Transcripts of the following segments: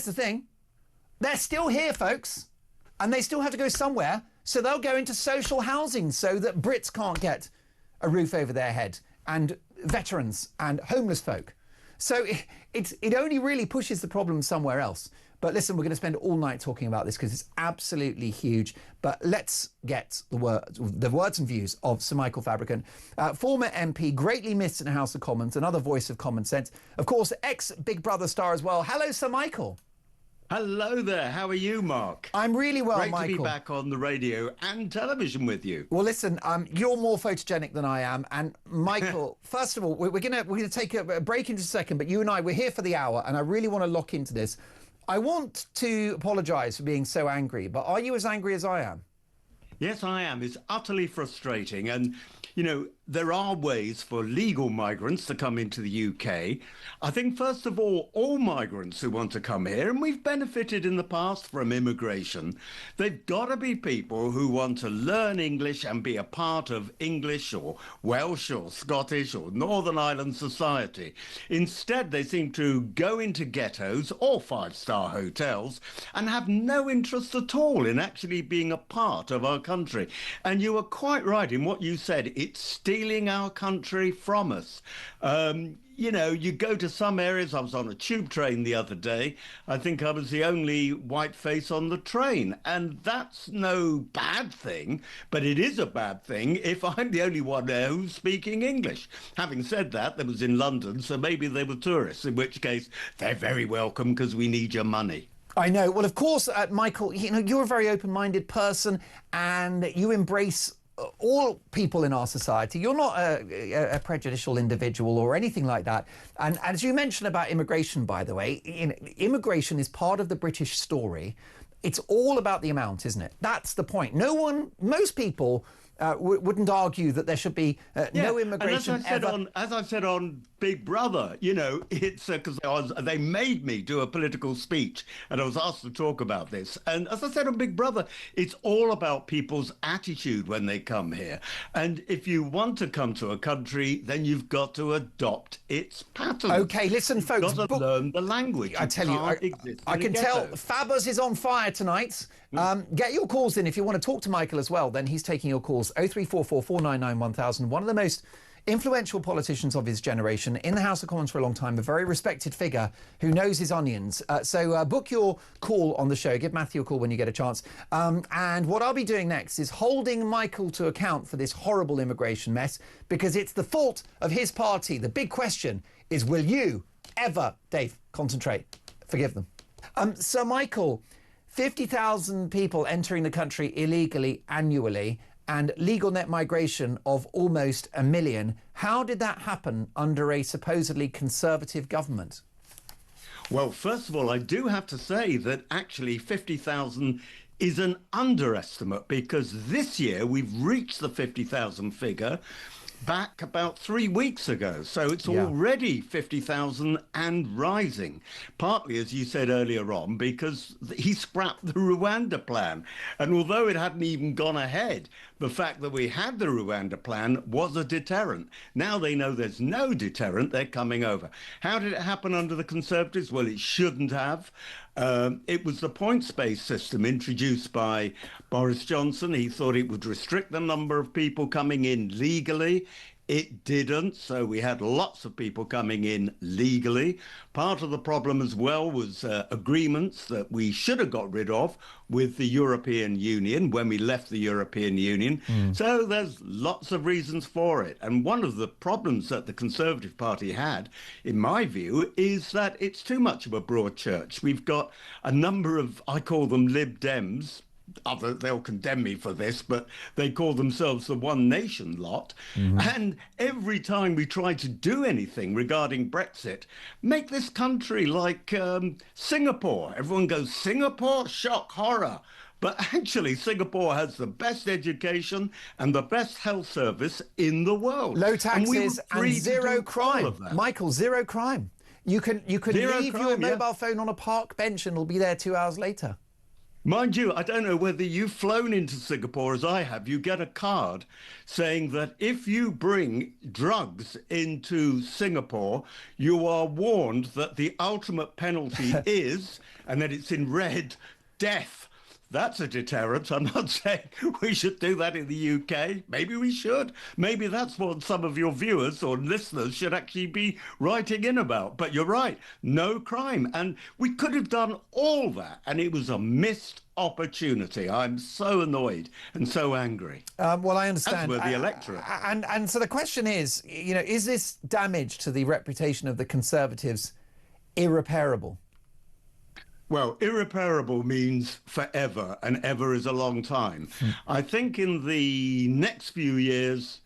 the thing. They're still here, folks, and they still have to go somewhere, so they'll go into social housing so that Brits can't get a roof over their head, and veterans and homeless folk. So it only really pushes the problem somewhere else. But listen, we're going to spend all night talking about this because it's absolutely huge. But let's get the words and views of Sir Michael Fabricant, former MP, greatly missed in the House of Commons, another voice of common sense. Of course, ex-Big Brother star as well. Hello, Sir Michael. Hello there. How are you, Mark? I'm really well, Great Michael. to be back on the radio and television with you. Well, listen, you're more photogenic than I am. And Michael, first of all, we're gonna take a break in just a second, but you and we're here for the hour, and I really want to lock into this. I want to apologise for being so angry, but are you as angry as I am? Yes, I am. It's utterly frustrating. And, you know, there are ways for legal migrants to come into the UK. I think, first of all migrants who want to come here, and we've benefited in the past from immigration, they've got to be people who want to learn English and be a part of English or Welsh or Scottish or Northern Ireland society. Instead, they seem to go into ghettos or five-star hotels and have no interest at all in actually being a part of our country. And you were quite right in what you said. It's stealing our country from us. You know, you go to some areas. I was on a tube train the other day. I think I was the only white face on the train. And that's no bad thing, but it is a bad thing if I'm the only one there who's speaking English. Having said that, there was in London, so maybe they were tourists, in which case they're very welcome because we need your money. I know. Well, of course, Michael, you know, you're a very open-minded person and you embrace all people in our society. You're not a prejudicial individual or anything like that. And as you mentioned about immigration, by the way, immigration is part of the British story. It's all about the amount, isn't it? That's the point. Most people wouldn't argue that there should be no immigration ever. As I said on Big Brother, you know, it's because they made me do a political speech and I was asked to talk about this. And as I said on Big Brother, it's all about people's attitude when they come here. And if you want to come to a country, then you've got to adopt its pattern. Okay, listen, folks. You've got to learn the language. I tell you, I can tell Fabers is on fire tonight. Get your calls in if you want to talk to Michael as well. Then he's taking your calls. 0344 499 1000. One of the most influential politicians of his generation, in the House of Commons for a long time, a very respected figure who knows his onions. So book your call on the show. Give Matthew a call when you get a chance. And what I'll be doing next is holding Michael to account for this horrible immigration mess, because it's the fault of his party. The big question is, will you ever, Dave, concentrate, forgive them? So, Michael, 50,000 people entering the country illegally annually, and legal net migration of almost 1 million. How did that happen under a supposedly conservative government? Well, first of all, I do have to say that actually 50,000 is an underestimate, because this year we've reached the 50,000 figure back about 3 weeks ago. So it's already 50,000 and rising, partly, as you said earlier on, because he scrapped the Rwanda plan. And although it hadn't even gone ahead, the fact that we had the Rwanda plan was a deterrent. Now they know there's no deterrent, they're coming over. How did it happen under the Conservatives? Well, it shouldn't have. It was the points-based system introduced by Boris Johnson. He thought it would restrict the number of people coming in legally. It didn't, so we had lots of people coming in legally. Part of the problem as well was agreements that we should have got rid of with the European Union when we left the European Union. So there's lots of reasons for it. And one of the problems that the Conservative Party had, in my view, is that it's too much of a broad church. We've got a number of, I call them Lib Dems. They'll condemn me for this, but they call themselves the One Nation lot. And every time we try to do anything regarding Brexit, make this country like Singapore. Everyone goes, Singapore? Shock, horror. But actually, Singapore has the best education and the best health service in the world. Low taxes and zero crime. Michael, zero crime. You can leave your mobile phone on a park bench and it'll be there 2 hours later. Mind you, I don't know whether you've flown into Singapore as I have. You get a card saying that if you bring drugs into Singapore, you are warned that the ultimate penalty is, and then it's in red, death. That's a deterrent. I'm not saying we should do that in the UK. Maybe we should. Maybe that's what some of your viewers or listeners should actually be writing in about. But you're right, no crime. And we could have done all that, and it was a missed opportunity. I'm so annoyed and so angry. Well, I understand. As were the electorate. And so the question is, is this damage to the reputation of the Conservatives irreparable? Well, irreparable means forever, and ever is a long time. I think in the next few years,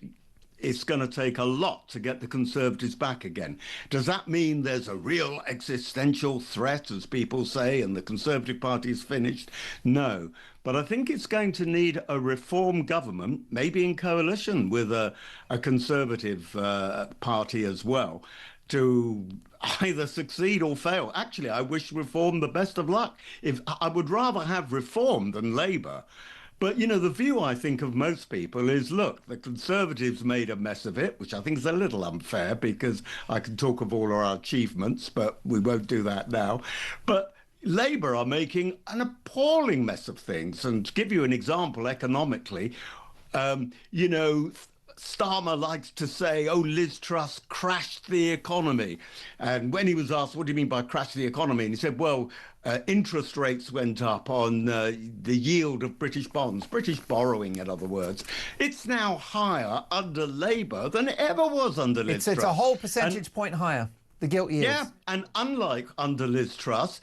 it's going to take a lot to get the Conservatives back again. Does that mean there's a real existential threat, as people say, and the Conservative Party is finished? No. But I think it's going to need a reform government, maybe in coalition with a Conservative party as well, to either succeed or fail. Actually, I wish Reform the best of luck. I would rather have Reform than Labour. But, the view I think of most people is, look, the Conservatives made a mess of it, which I think is a little unfair because I can talk of all our achievements, but we won't do that now. But Labour are making an appalling mess of things. And to give you an example economically, Starmer likes to say, Liz Truss crashed the economy. And when he was asked, what do you mean by crash the economy? And he said, well, interest rates went up on the yield of British bonds, British borrowing, in other words. It's now higher under Labour than it ever was under Liz Truss. It's a whole percentage point higher. The gilt years. Yeah, and unlike under Liz Truss,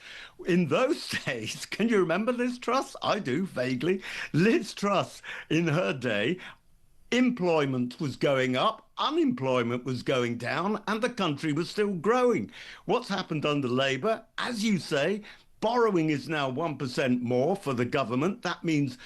in those days, can you remember Liz Truss? I do, vaguely. Liz Truss, in her day, employment was going up, unemployment was going down, and the country was still growing. What's happened under Labour? As you say, borrowing is now 1% more for the government. That means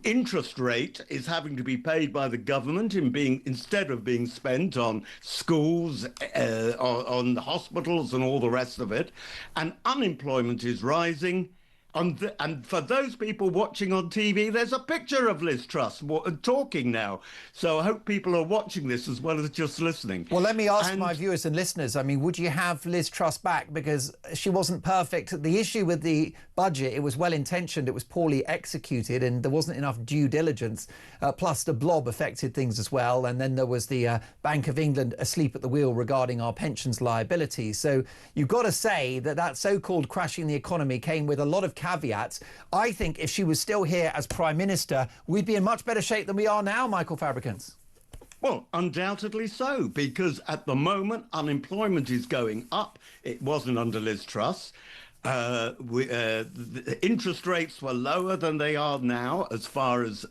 interest rate is having to be paid by the government instead of being spent on schools, on hospitals and all the rest of it. And unemployment is rising. And for those people watching on TV, there's a picture of Liz Truss talking now. So I hope people are watching this as well as just listening. Well, let me ask my viewers and listeners, would you have Liz Truss back? Because she wasn't perfect. The issue with the budget, it was well-intentioned, it was poorly executed, and there wasn't enough due diligence. Plus, the blob affected things as well. And then there was the Bank of England asleep at the wheel regarding our pensions liabilities. So you've got to say that so-called crashing the economy came with a lot of caveats. I think if she was still here as Prime Minister, we'd be in much better shape than we are now, Michael Fabricant. Well, undoubtedly so, because at the moment, unemployment is going up. It wasn't under Liz Truss. The interest rates were lower than they are now as far as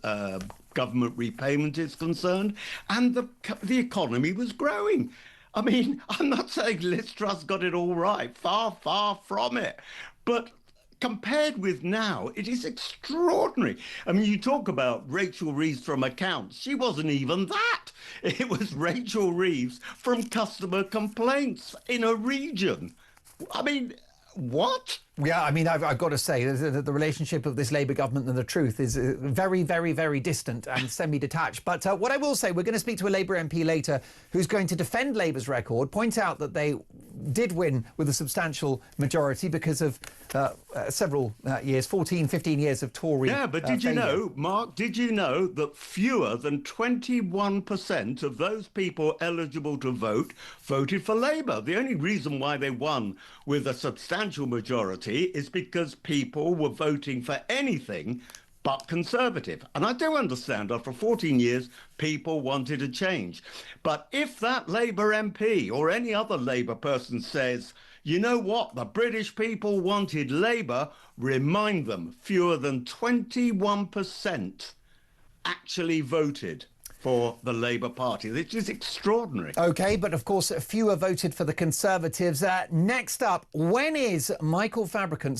government repayment is concerned, and the economy was growing. I'm not saying Liz Truss got it all right. Far, far from it. But compared with now, it is extraordinary. You talk about Rachel Reeves from accounts. She wasn't even that. It was Rachel Reeves from customer complaints in a region. What? Yeah, I've got to say that the relationship of this Labour government and the truth is very, very, very distant and semi-detached. But what I will say, we're going to speak to a Labour MP later who's going to defend Labour's record, point out that they did win with a substantial majority because of several years, 14, 15 years of Tory Yeah, but did you know, Mark, did you know that fewer than 21% of those people eligible to vote voted for Labour? The only reason why they won with a substantial majority is because people were voting for anything but Conservative. And I do understand after 14 years, people wanted a change. But if that Labour MP or any other Labour person says, you know what, the British people wanted Labour, remind them fewer than 21% actually voted for the Labour Party. It is extraordinary. OK, but of course, fewer voted for the Conservatives. Next up, when is Sir Michael Fabricant,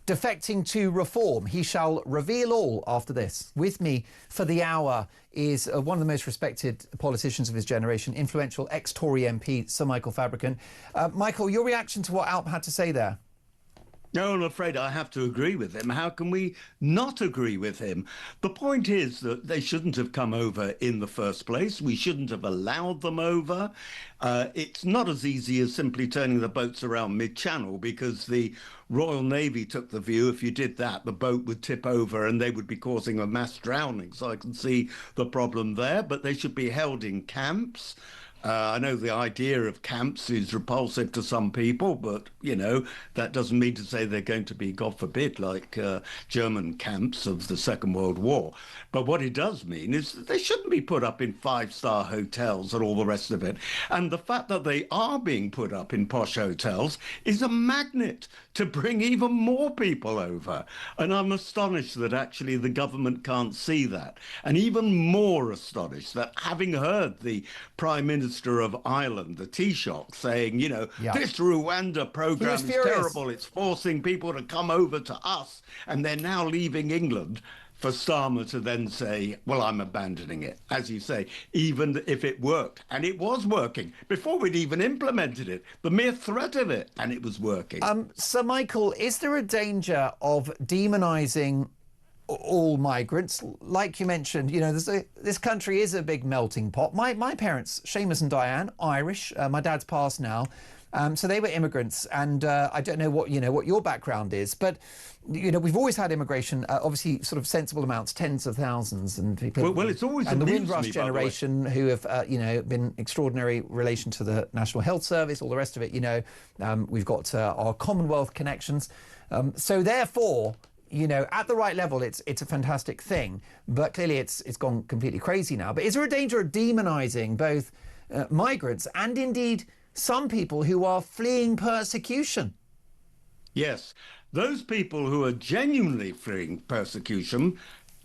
defecting to Reform? He shall reveal all after this. With me for the hour is one of the most respected politicians of his generation, influential ex-Tory MP, Sir Michael Fabricant. Michael, your reaction to what Alp had to say there? No, I'm afraid I have to agree with him. How can we not agree with him? The point is that they shouldn't have come over in the first place. We shouldn't have allowed them over. It's not as easy as simply turning the boats around mid-channel, because the Royal Navy took the view if you did that, the boat would tip over and they would be causing a mass drowning. So I can see the problem there, but they should be held in camps. I know the idea of camps is repulsive to some people, but, you know, that doesn't mean to say they're going to be, God forbid, like German camps of the Second World War. But what it does mean is that they shouldn't be put up in five-star hotels and all the rest of it. And the fact that they are being put up in posh hotels is a magnet to bring even more people over. And I'm astonished that actually the government can't see that. And even more astonished that, having heard the Prime Minister of Ireland, the Taoiseach, saying, you know, this Rwanda program is terrible, it's forcing people to come over to us, and they're now leaving England, for Starmer to then say, well, I'm abandoning it, as you say, even if it worked. And it was working before we'd even implemented it, the mere threat of it, and it was working. Sir Michael, is there a danger of demonising all migrants? Like you mentioned, you know, this country is a big melting pot. My parents, Seamus and Diane, Irish. My dad's passed now. So they were immigrants, and I don't know what your background is, but you know, we've always had immigration, obviously sort of sensible amounts, tens of thousands, and people. Well, it's always and the Windrush generation who have you know, been extraordinary relation to the National Health Service, all the rest of it. You know, we've got our Commonwealth connections, so therefore, you know, at the right level, it's a fantastic thing. But clearly, it's gone completely crazy now. But is there a danger of demonising both migrants and indeed some people who are fleeing persecution? Yes, those people who are genuinely fleeing persecution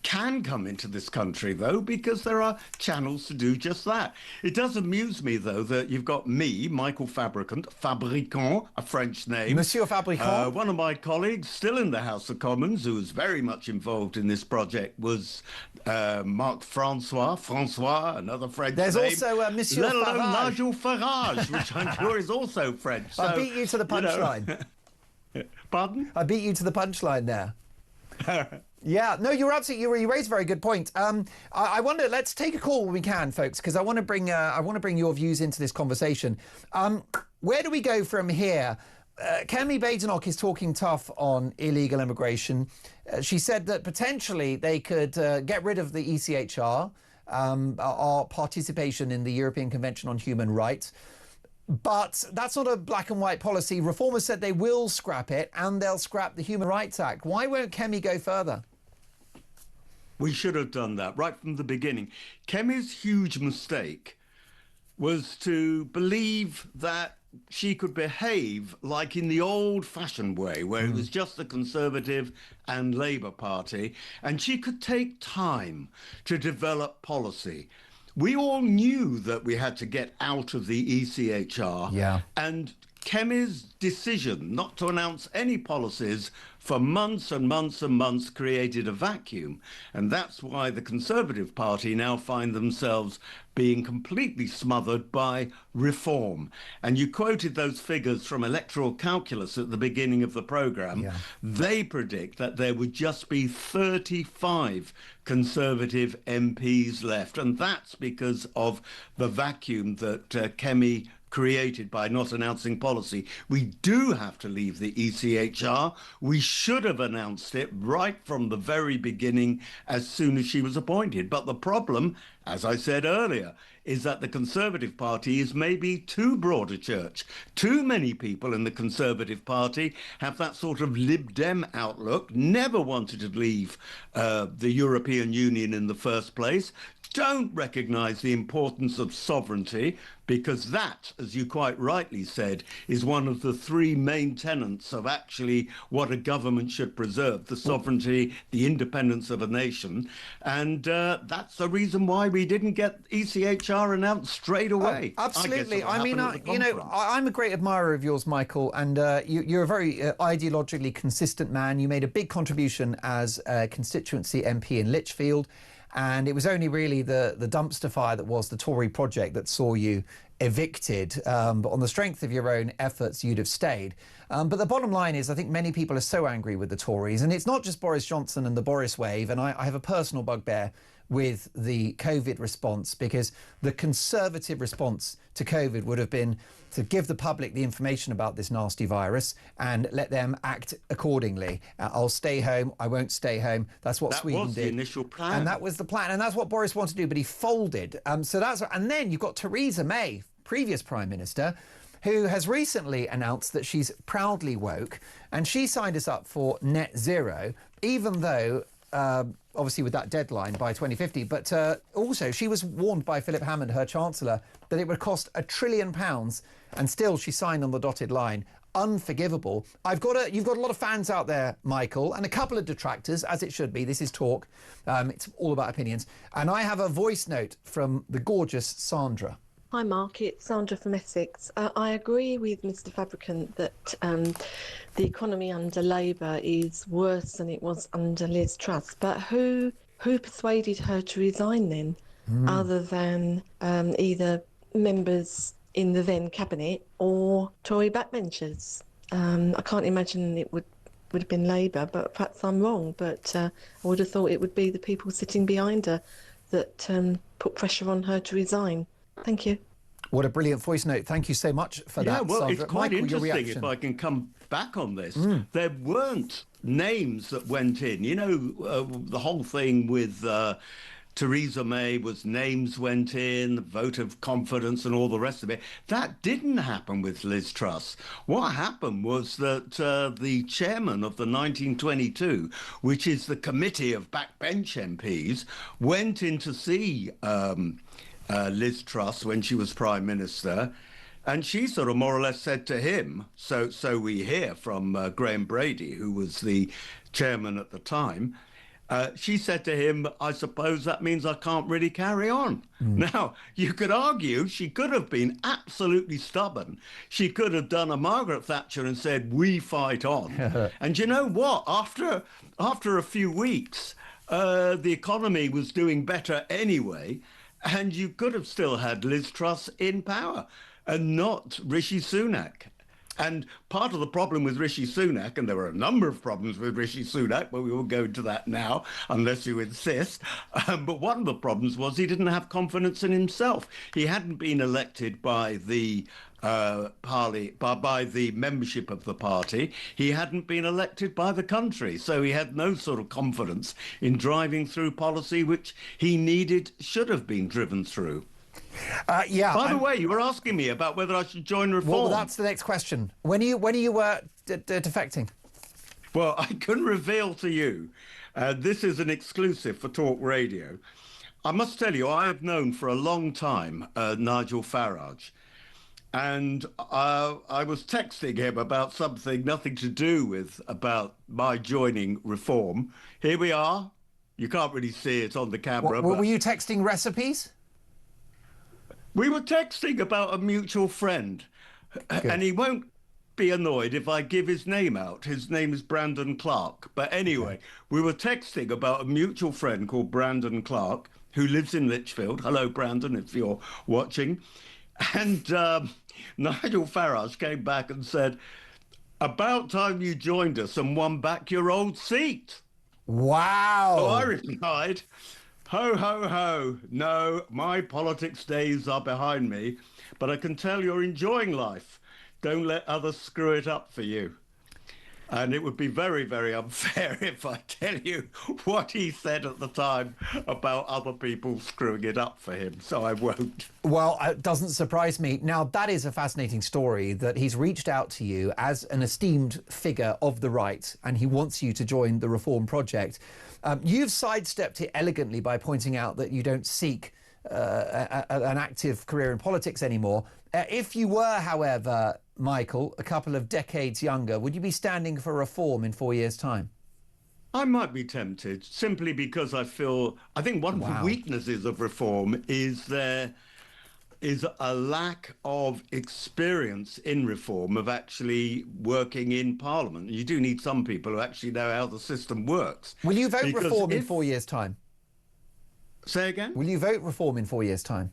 can come into this country, though, because there are channels to do just that. It does amuse me, though, that you've got me, Michael Fabricant, a French name. Monsieur Fabricant. One of my colleagues, still in the House of Commons, who was very much involved in this project, was Mark Francois, another French There's name. also Monsieur Let alone Farage. Nigel Farage, which I'm sure is also French. I beat you to the punchline. You know. Pardon? I beat you to the punchline there. Yeah, no, you're absolutely. You raised a very good point. I wonder. Let's take a call when we can, folks, because I want to bring your views into this conversation. Where do we go from here? Kemi Badenoch is talking tough on illegal immigration. She said that potentially they could get rid of the ECHR, our participation in the European Convention on Human Rights. But that's not a black and white policy. Reformers said they will scrap it, and they'll scrap the Human Rights Act. Why won't Kemi go further? We should have done that right from the beginning. Kemi's huge mistake was to believe that she could behave like in the old-fashioned way, where it was just the Conservative and Labour Party, and she could take time to develop policy. We all knew that we had to get out of the ECHR. Yeah. And Kemi's decision not to announce any policies for months and months and months created a vacuum. And that's why the Conservative Party now find themselves being completely smothered by reform. And you quoted those figures from Electoral Calculus at the beginning of the programme. Yeah. They predict that there would just be 35 Conservative MPs left. And that's because of the vacuum that Kemi created by not announcing policy. We do have to leave the ECHR. We should have announced it right from the very beginning as soon as she was appointed. But the problem, as I said earlier, is that the Conservative Party is maybe too broad a church. Too many people in the Conservative Party have that sort of Lib Dem outlook, never wanted to leave the European Union in the first place, don't recognise the importance of sovereignty, because that, as you quite rightly said, is one of the three main tenets of actually what a government should preserve: the sovereignty, the independence of a nation. And that's the reason why we didn't get ECHR announced straight away. Absolutely. I mean, you know, I'm a great admirer of yours, Michael, and you're a very ideologically consistent man. You made a big contribution as a constituency MP in Lichfield. And it was only really the dumpster fire that was the Tory project that saw you evicted. But on the strength of your own efforts, you'd have stayed. But the bottom line is, I think many people are so angry with the Tories. And it's not just Boris Johnson and the Boris wave. And I have a personal bugbear with the COVID response, because the Conservative response to COVID would have been to give the public the information about this nasty virus and let them act accordingly. I'll stay home, I won't stay home. That's what Sweden did. That was the initial plan. And that was the plan. And that's what Boris wanted to do, but he folded. And then you've got Theresa May, previous Prime Minister, who has recently announced that she's proudly woke, and she signed us up for net zero, even though obviously with that deadline by 2050, but also she was warned by Philip Hammond, her Chancellor, that it would cost £1 trillion, and still she signed on the dotted line. Unforgivable. You've got a lot of fans out there, Michael, and a couple of detractors, as it should be. This is talk. It's all about opinions. And I have a voice note from the gorgeous Sandra. Hi Mark, it's Sandra from Essex. I agree with Mr Fabricant that the economy under Labour is worse than it was under Liz Truss. But who persuaded her to resign then, other than either members in the then cabinet or Tory backbenchers? I can't imagine it would have been Labour, but perhaps I'm wrong. But I would have thought it would be the people sitting behind her that put pressure on her to resign. Thank you. What a brilliant voice note. Thank you so much for that, well, Sandra. it's quite Michael, interesting, if I can come back on this. There weren't names that went in. You know, the whole thing with Theresa May was names went in, the vote of confidence and all the rest of it. That didn't happen with Liz Truss. What happened was that the chairman of the 1922, which is the committee of backbench MPs, went in to see Liz Truss when she was Prime Minister, and she sort of more or less said to him, so we hear from Graham Brady, who was the chairman at the time, she said to him, I suppose that means I can't really carry on. Now, you could argue she could have been absolutely stubborn. She could have done a Margaret Thatcher and said, we fight on. And you know what? After a few weeks, the economy was doing better anyway. And you could have still had Liz Truss in power and not Rishi Sunak. And part of the problem with Rishi Sunak, and there were a number of problems with Rishi Sunak, but we won't go into that now, unless you insist. But one of the problems was he didn't have confidence in himself. He hadn't been elected by the by the membership of the party. He hadn't been elected by the country, so he had no sort of confidence in driving through policy which he should have been driven through. Yeah. By the way, you were asking me about whether I should join Reform. Well, that's the next question. When are you defecting? Well, I can reveal to you, this is an exclusive for Talk Radio. I must tell you, I have known for a long time Nigel Farage. And I was texting him about something nothing to do with about my joining Reform. Here we are. You can't really see it on the camera. Were you texting recipes? We were texting about a mutual friend. Good. And he won't be annoyed if I give his name out. His name is Brandon Clark. But anyway, we were texting about a mutual friend called Brandon Clark, who lives in Lichfield. Hello, Brandon, if you're watching. And Nigel Farage came back and said, about time you joined us and won back your old seat. Wow. So I replied, ho, ho, ho. No, my politics days are behind me, but I can tell you're enjoying life. Don't let others screw it up for you. And it would be very, very unfair if I tell you what he said at the time about other people screwing it up for him, so I won't. Well, it doesn't surprise me. Now, that is a fascinating story, that he's reached out to you as an esteemed figure of the right, and he wants you to join the Reform Project. You've sidestepped it elegantly by pointing out that you don't seek an active career in politics anymore. If you were, however, Michael, a couple of decades younger, would you be standing for Reform in 4 years' time? I might be tempted, simply because I think one of the weaknesses of Reform is there is a lack of experience in Reform of actually working in Parliament. You do need some people who actually know how the system works. Will you vote Reform in 4 years' time? Say again? Will you vote Reform in 4 years' time?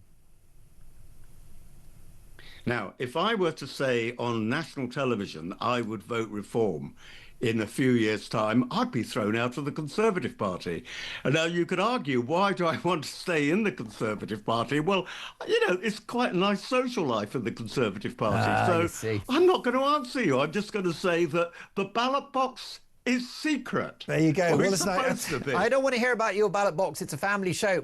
Now, if I were to say on national television I would vote Reform in a few years' time, I'd be thrown out of the Conservative Party. And now you could argue, why do I want to stay in the Conservative Party? Well, it's quite a nice social life in the Conservative Party. So I'm not going to answer you. I'm just going to say that the ballot box is secret. There you go. Well, it's supposed to be. I don't want to hear about your ballot box. It's a family show.